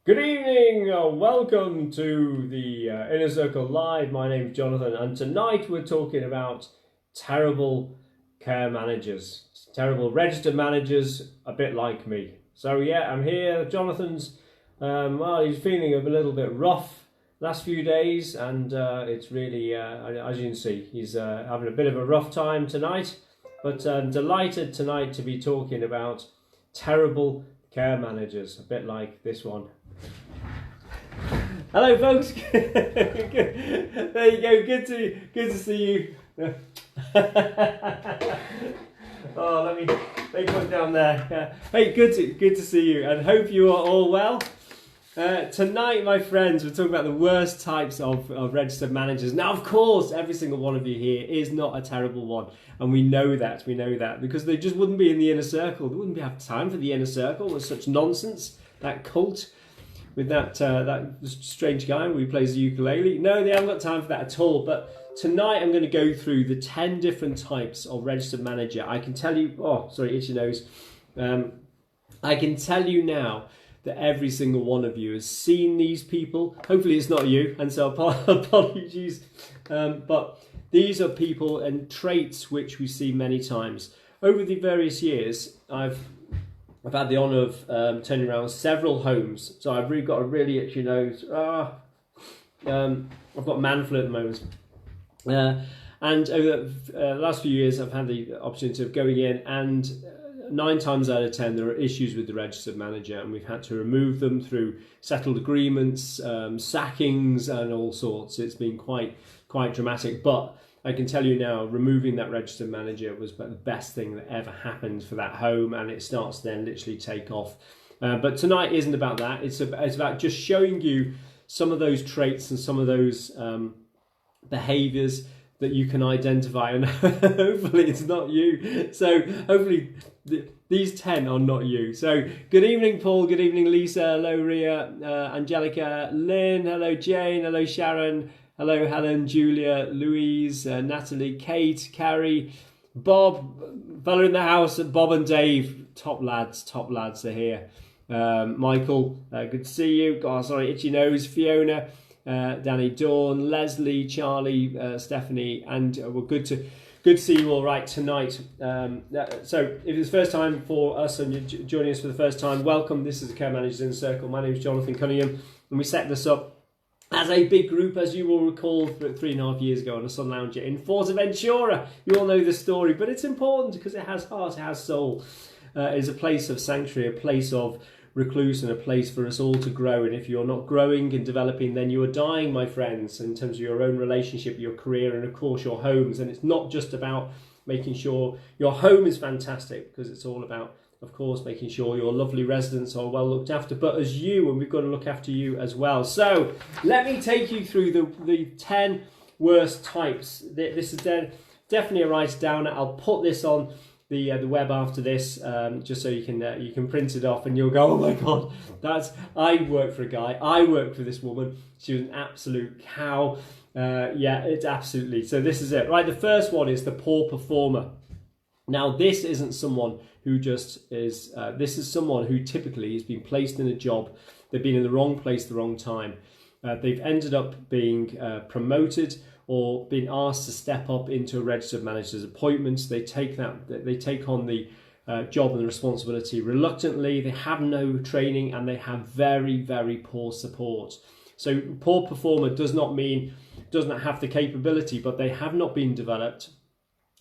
Good evening, welcome to the Inner Circle Live. My name's Jonathan, and tonight we're talking about terrible care managers, terrible registered managers, a bit like me. So yeah, I'm here. Jonathan's, he's feeling a little bit rough last few days, and it's really, as you can see, he's having a bit of a rough time tonight. But I'm delighted tonight to be talking about terrible care managers, a bit like this one. Hello, folks. There you go. Good to see you. Oh, let me put down there. Hey, good to see you, and hope you are all well. Tonight, my friends, we're talking about the worst types of registered managers. Now, of course, every single one of you here is not a terrible one, and we know that. We know that because they just wouldn't be in the inner circle. They wouldn't have time for the inner circle with such nonsense. That cult with that strange guy who plays the ukulele. No, they haven't got time for that at all. But tonight I'm going to go through the 10 different types of registered manager. I can tell you, oh, sorry, itchy nose. I can tell you now that every single one of you has seen these people. Hopefully it's not you, and so apologies. But these are people and traits which we see many times. Over the various years, I've had the honour of turning around several homes, so I've really got a really itchy nose. I've got man flu at the moment. And over the last few years, I've had the opportunity of going in, and 9 times out of 10, there are issues with the registered manager, and we've had to remove them through settled agreements, sackings, and all sorts. It's been quite dramatic, but I can tell you now, removing that registered manager was the best thing that ever happened for that home, and it starts to then literally take off. But tonight isn't about that. It's about just showing you some of those traits and some of those behaviours that you can identify, and hopefully it's not you. So hopefully these 10 are not you. So good evening, Paul. Good evening, Lisa. Hello, Ria, Angelica, Lynn. Hello, Jane. Hello, Sharon. Hello, Helen, Julia, Louise, Natalie, Kate, Carrie, Bob, fella in the house, Bob and Dave. Top lads are here. Michael, good to see you. Oh, sorry, itchy nose. Fiona, Danny, Dawn, Leslie, Charlie, Stephanie, and we're good to see you all right tonight. So if it's the first time for us and you're joining us for the first time, welcome. This is the Care Managers in Circle. My name is Jonathan Cunningham, and we set this up as a big group, as you will recall, 3.5 years ago on a sun lounger in Forteventura. You all know the story, but it's important because it has heart, it has soul. It is a place of sanctuary, a place of recluse, and a place for us all to grow. And if you're not growing and developing, then you are dying, my friends, in terms of your own relationship, your career, and of course your homes. And it's not just about making sure your home is fantastic, because it's all about, of course, making sure your lovely residents are well looked after, but as you, and we've got to look after you as well. So let me take you through the 10 worst types. This is definitely a write down. I'll put this on the web after this, just so you can print it off, and you'll go, oh my God, I work for a guy. I work for this woman. She was an absolute cow. Yeah, it's absolutely. So this is it, right? The first one is the poor performer. Now, this isn't someone who just is, this is someone who typically has been placed in a job. They've been in the wrong place at the wrong time. They've ended up being promoted or been asked to step up into a registered manager's appointment. They take on the job and the responsibility reluctantly. They have no training, and they have very, very poor support. So poor performer does not have the capability, but they have not been developed.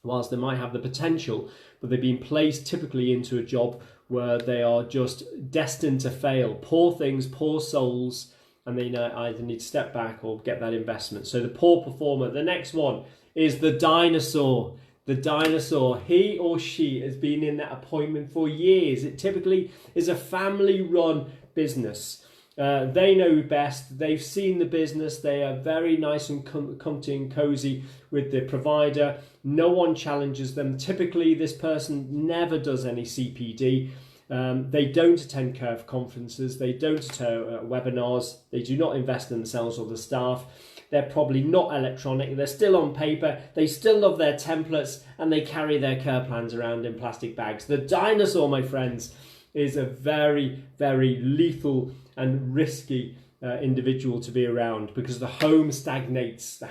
Whilst they might have the potential, but they've been placed typically into a job where they are just destined to fail. Poor things, poor souls, and they either need to step back or get that investment. So the poor performer. The next one is the dinosaur. The dinosaur, he or she has been in that appointment for years. It typically is a family-run business. They know best. They've seen the business. They are very nice and comfy and cozy with the provider. No one challenges them. Typically, this person never does any CPD. They don't attend curve conferences. They don't attend webinars. They do not invest in themselves or the staff. They're probably not electronic. They're still on paper. They still love their templates, and they carry their care plans around in plastic bags. The dinosaur, my friends, is a very, very lethal and risky individual to be around, because the home stagnates.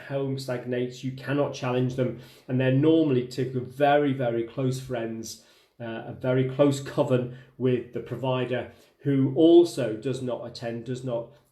You cannot challenge them, and they're normally typically very, very close friends, a very close coven with the provider, who also does not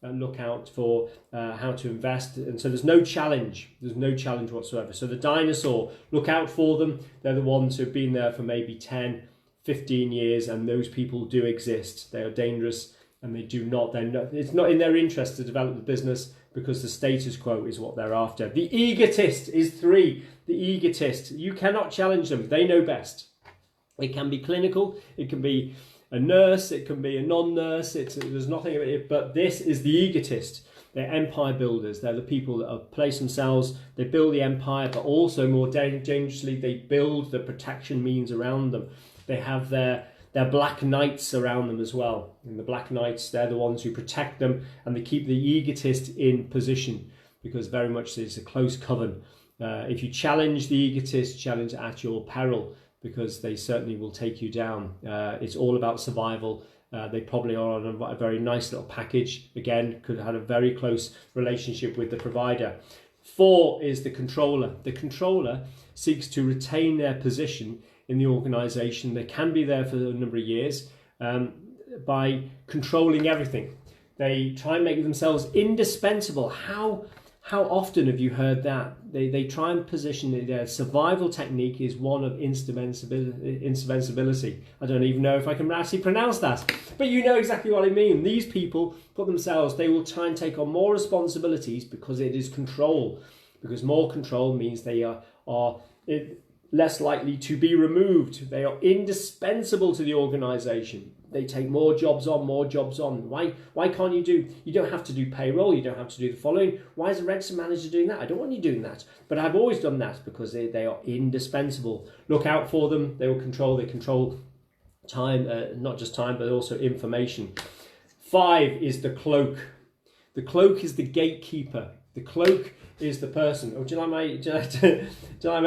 look out for how to invest, and so there's no challenge whatsoever. So the dinosaur, look out for them. They're the ones who've been there for maybe 10, 15 years, and those people do exist. They are dangerous, and it's not in their interest to develop the business, because the status quo is what they're after. The egotist is 3. The egotist, you cannot challenge them. They know best. It can be clinical, it can be a nurse, it can be a non-nurse, there's nothing of it, but this is the egotist. They're empire builders. They're the people that have placed themselves, they build the empire, but also more dangerously, they build the protection means around them. They have their black knights around them as well. And the black knights, they're the ones who protect them, and they keep the egotist in position, because very much it's a close coven. If you challenge the egotist, challenge at your peril, because they certainly will take you down. It's all about survival. They probably are on a very nice little package. Again, could have had a very close relationship with the provider. 4 is the controller. The controller seeks to retain their position in the organization. They can be there for a number of years by controlling everything. They try and make themselves indispensable. How often have you heard that? They try and position it. Their survival technique is one of indispensability. I don't even know if I can actually pronounce that, but you know exactly what I mean. These people they will try and take on more responsibilities, because it is control. Because more control means they are less likely to be removed. They are indispensable to the organization. They take more jobs on. Why can't you don't have to do payroll, you don't have to do the following. Why is a register manager doing that? I don't want you doing that. But I've always done that, because they are indispensable. Look out for them. They control time, not just time, but also information. 5 is the cloak. The cloak is the gatekeeper. The cloak is the person. Oh, do you like my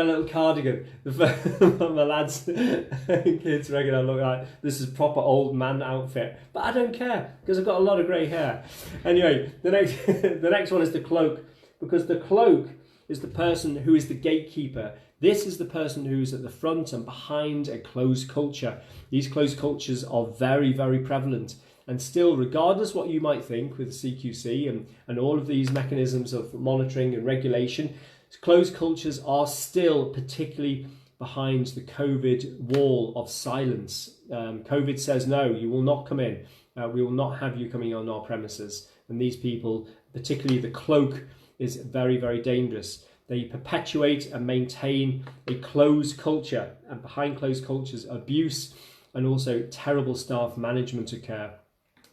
little cardigan? My lads, kids reckon I look like this is proper old man outfit, but I don't care, because I've got a lot of grey hair. Anyway, the next one is the cloak, because the cloak is the person who is the gatekeeper. This is the person who's at the front and behind a closed culture. These closed cultures are very, very prevalent. And still, regardless what you might think with CQC and all of these mechanisms of monitoring and regulation, closed cultures are still particularly behind the COVID wall of silence. COVID says, no, you will not come in. We will not have you coming on our premises. And these people, particularly the cloak, is very, very dangerous. They perpetuate and maintain a closed culture. And behind closed cultures, abuse and also terrible staff management occur.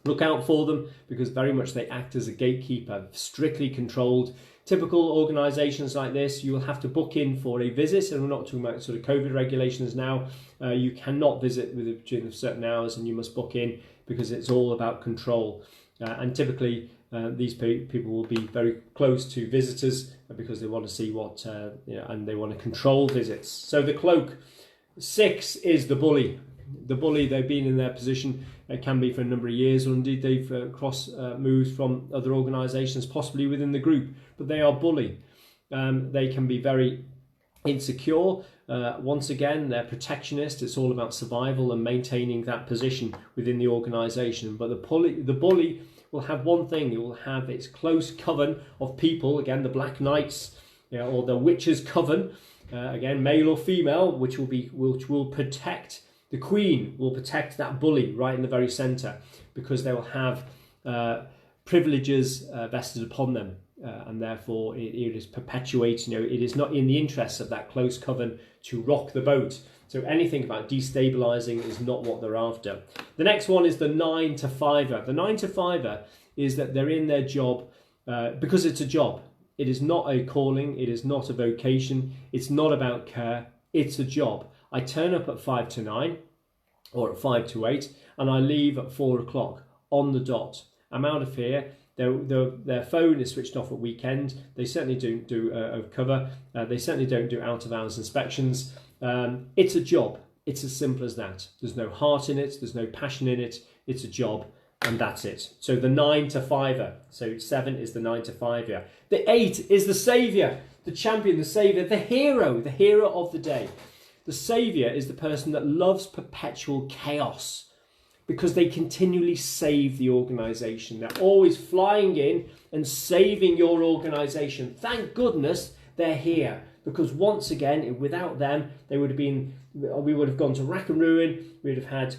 Look out for them, because very much they act as a gatekeeper, strictly controlled. Typical organisations like this, you will have to book in for a visit, and we're not talking about sort of COVID regulations now. You cannot visit during certain hours, and you must book in, because it's all about control. And typically, these people will be very close to visitors, because they want to see what, and they want to control visits. So the cloak. 6 is the bully. The bully, they've been in their position, it can be for a number of years, or indeed they've moved from other organisations, possibly within the group, but they are bully. They can be very insecure. Once again, they're protectionist. It's all about survival and maintaining that position within the organisation. But the bully will have one thing. It will have its close coven of people, again, the Black Knights, or the Witches' Coven, again, male or female, which will protect. The Queen will protect that bully right in the very centre, because they will have privileges vested upon them, and therefore it is perpetuating. It is not in the interests of that close coven to rock the boat. So anything about destabilising is not what they're after. The next one is the 9 to 5er. The 9 to 5er is that they're in their job because it's a job. It is not a calling. It is not a vocation. It's not about care. It's a job. I turn up at 5 to 9 or at 5 to 8, and I leave at 4 o'clock on the dot. I'm out of here. Their phone is switched off at weekend. They certainly don't do a cover. They certainly don't do out-of-hours inspections. It's a job. It's as simple as that. There's no heart in it. There's no passion in it. It's a job. and that's it. So the 9 to 5er. So 7 is the 9 to 5er. The 8 is the saviour, the champion, the saviour, the hero of the day. The saviour is the person that loves perpetual chaos because they continually save the organisation. They're always flying in and saving your organisation. Thank goodness they're here, because once again, without them, we would have gone to rack and ruin. We'd have had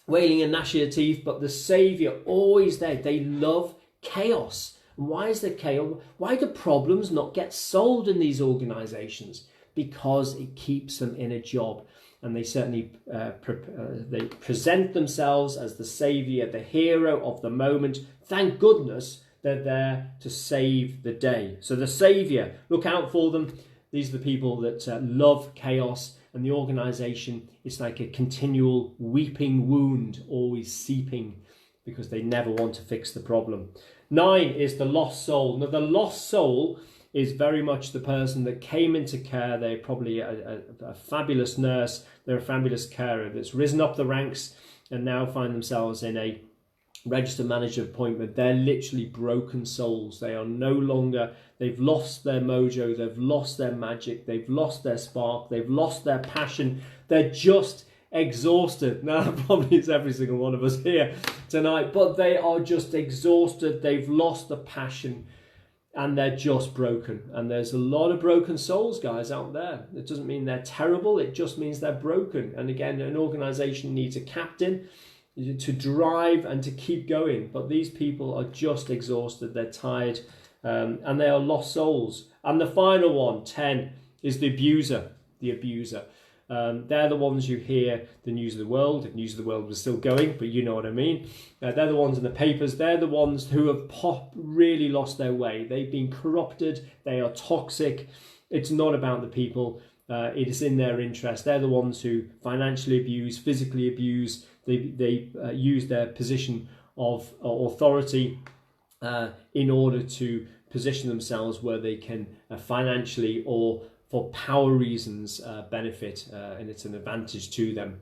wailing and gnashing of teeth. But the saviour, always there. They love chaos. And why is there chaos? Why do problems not get solved in these organisations? Because it keeps them in a job. And they certainly they present themselves as the saviour, the hero of the moment. Thank goodness they're there to save the day. So the saviour, look out for them. These are the people that love chaos, and the organisation is like a continual weeping wound, always seeping, because they never want to fix the problem. 9 is the lost soul. Now the lost soul is very much the person that came into care. They're probably a fabulous nurse. They're a fabulous carer that's risen up the ranks and now find themselves in a registered manager appointment. They're literally broken souls. They are no longer, they've lost their mojo, they've lost their magic, they've lost their spark, they've lost their passion. They're just exhausted. Now that probably is every single one of us here tonight, but they are just exhausted. They've lost the passion. And they're just broken. And there's a lot of broken souls, guys, out there. It doesn't mean they're terrible. It just means they're broken. And again, an organisation needs a captain to drive and to keep going. But these people are just exhausted. They're tired. And they are lost souls. And the final one, 10, is the abuser. The abuser. They're the ones you hear the news of the world. If news of the world was still going, but you know what I mean. They're the ones in the papers. They're the ones who have really lost their way. They've been corrupted. They are toxic. It's not about the people. It is in their interest. They're the ones who financially abuse, physically abuse. They use their position of authority in order to position themselves where they can financially or for power reasons benefit, and it's an advantage to them.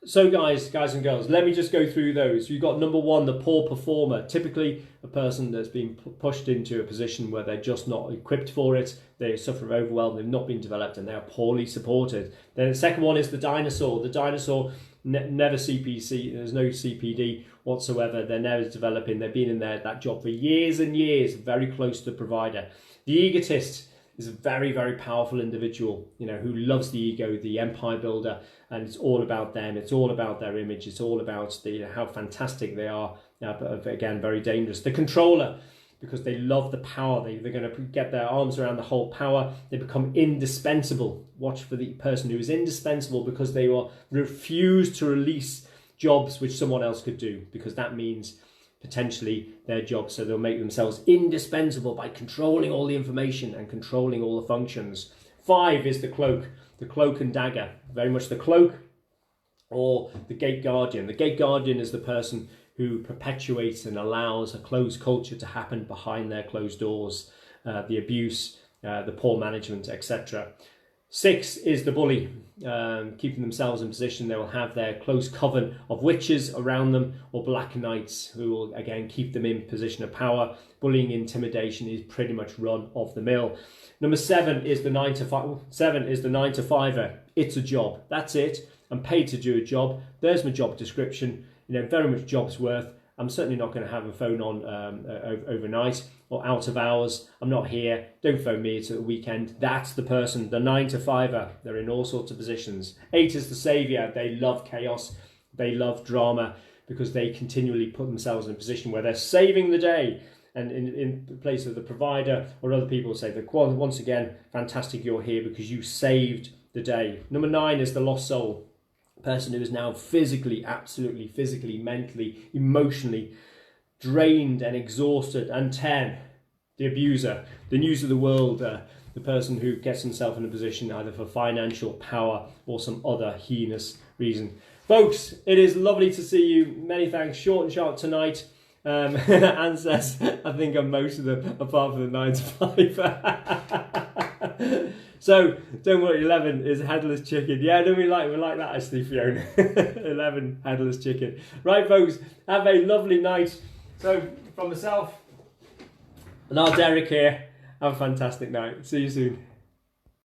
So guys and girls, let me just go through those. You've got number 1, the poor performer. Typically a person that's been pushed into a position where they're just not equipped for it. They suffer from overwhelm, they've not been developed, and they're poorly supported. Then the second one is the dinosaur. The dinosaur never CPC, there's no CPD whatsoever. They're never developing. They've been in that job for years and years, very close to the provider. The egotist is a very, very powerful individual, who loves the ego, the empire builder, and it's all about them. It's all about their image. It's all about how fantastic they are. But again, very dangerous. The controller, because they love the power. They're going to get their arms around the whole power. They become indispensable. Watch for the person who is indispensable, because they will refuse to release jobs which someone else could do, because that means potentially their job. So they'll make themselves indispensable by controlling all the information and controlling all the functions. 5 is the cloak and dagger. Very much the cloak or the gate guardian. The gate guardian is the person who perpetuates and allows a closed culture to happen behind their closed doors. The abuse, the poor management, etc. 6 is the bully, keeping themselves in position. They will have their close coven of witches around them, or black knights, who will again keep them in position of power. Bullying, intimidation is pretty much run of the mill. Number 7 is the 9 to 5. 7 is the 9 to 5er. It's a job. That's it. I'm paid to do a job. There's my job description. Very much job's worth. I'm certainly not going to have a phone on overnight or out of hours. I'm not here. Don't phone me. It's at the weekend. That's the person, the 9 to 5er. They're in all sorts of positions. 8 is the saviour. They love chaos. They love drama, because they continually put themselves in a position where they're saving the day. And in place of the provider or other people say that, once again, fantastic, you're here because you saved the day. Number 9 is the lost soul. Person who is now physically, absolutely physically, mentally, emotionally drained and exhausted. And 10, the abuser, the news of the world, the person who gets himself in a position either for financial power or some other heinous reason. Folks, it is lovely to see you. Many thanks. Short and sharp tonight. Anne says, I think I'm most of them, apart from the 9 to 5. So don't worry, 11 is headless chicken. Yeah, no, we like that actually, Fiona. 11 headless chicken. Right, folks, have a lovely night. So from myself and our Derek here, have a fantastic night. See you soon.